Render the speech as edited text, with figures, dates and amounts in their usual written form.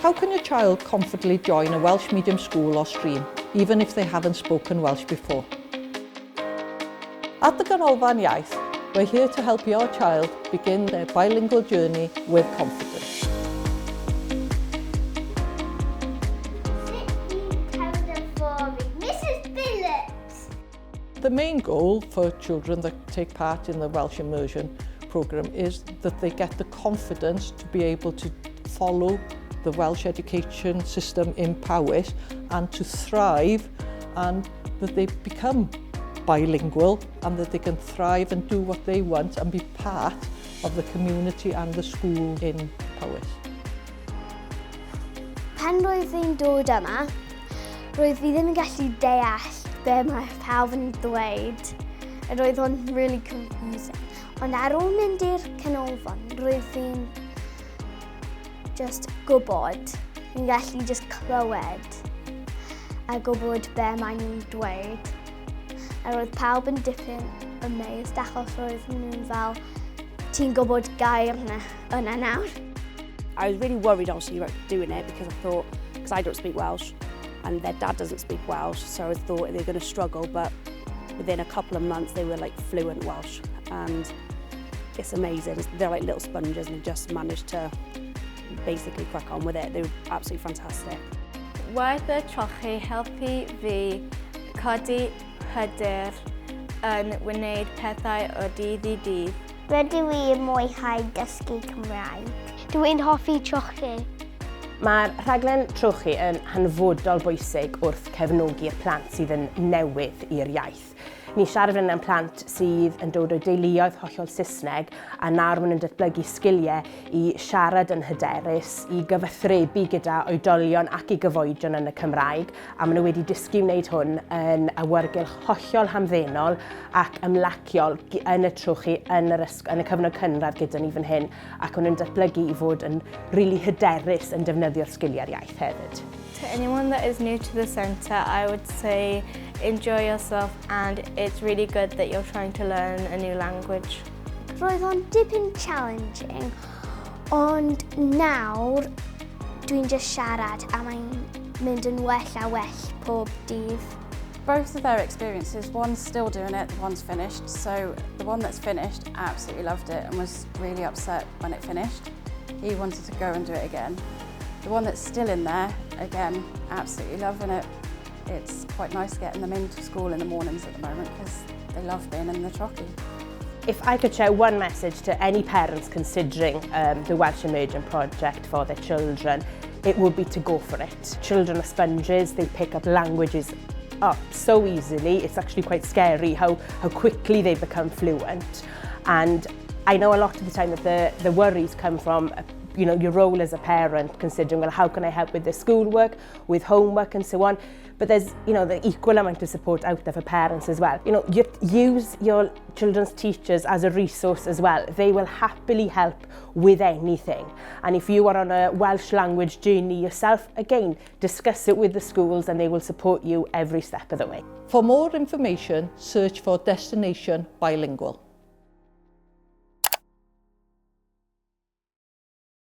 How can your child confidently join a Welsh medium school or stream, even if they haven't spoken Welsh before? At the Canolfan Iaith, we're here to help your child begin their bilingual journey with confidence. The main goal for children that take part in the Welsh Immersion programme is that they get the confidence to be able to follow the Welsh education system in Powys and to thrive, and that they become bilingual and that they can thrive and do what they want and be part of the community and the school in Powys. Pan roedd fi'n dod yma, roedd fi ddim yn gallu deall be mae pawb yn dweud. Roedd o'n really confusing. Ond ar ôl mynd i'r Canolfan, roedd fi'n just gwybod. Fi'n gallu just clywed a gwybod be mae nhw'n dweud. A roedd pawb yn dipyn amazed achos roedd nhw'n fel, ti'n gwybod gair yna nawr. I was really worried obviously about doing it because I thought, because I don't speak Welsh and their dad doesn't speak Welsh, so I thought they were going to struggle, but within a couple of months they were like fluent Welsh, and it's amazing. They're like little sponges and they just managed to basically crack on with it. They were absolutely fantastic. Waith y trochi helpu fi codi hyder yn wneud pethau o dydd I dydd. Rydw i mwynhau dysgu Cymraeg. Dwi'n hoffi trochi. Mae'r rhaglen trochi yn hanfodol bwysig wrth cefnogi'r plant sydd yn newydd i'r iaith. Ni siarad fan yn plant sydd yn dod o deuluoedd hollol Saesneg a nawr maen nhw'n datblygu sgiliau I siarad yn hyderus, I gyfathrebu gyda oedolion ac I gyfoedion yn y Cymraeg, a maen nhw wedi dysgu wneud hwn yn awyrgylch hollol hamddenol ac ymlaciol yn y trochi yn y cyfnod cynradd gyda ni fan hyn, ac maen nhw'n datblygu I fod yn rili hyderus yn defnyddio'r sgiliau'r iaith hefyd. To anyone that is new to the centre, I would say enjoy yourself, and it's really good that you're trying to learn a new language. Roedd o'n dipyn challenging, ond nawr dwi'n just siarad a mae'n mynd yn well a well pob dydd. Both of their experiences, one's still doing it, one's finished. So the one that's finished absolutely loved it and was really upset when it finished. He wanted to go and do it again. The one that's still in there, again, absolutely loving it. It's quite nice getting them into school in the mornings at the moment because they love being in the trochi. If I could share one message to any parents considering the Welsh Immersion project for their children, it would be to go for it. Children are sponges, they pick up languages up so easily. It's actually quite scary how quickly they become fluent. And I know a lot of the time that the worries come from your role as a parent, considering, well, how can I help with the schoolwork, with homework and so on. But there's, the equal amount of support out there for parents as well. Use your children's teachers as a resource as well. They will happily help with anything. And if you are on a Welsh language journey yourself, again, discuss it with the schools and they will support you every step of the way. For more information, search for Destination Bilingual.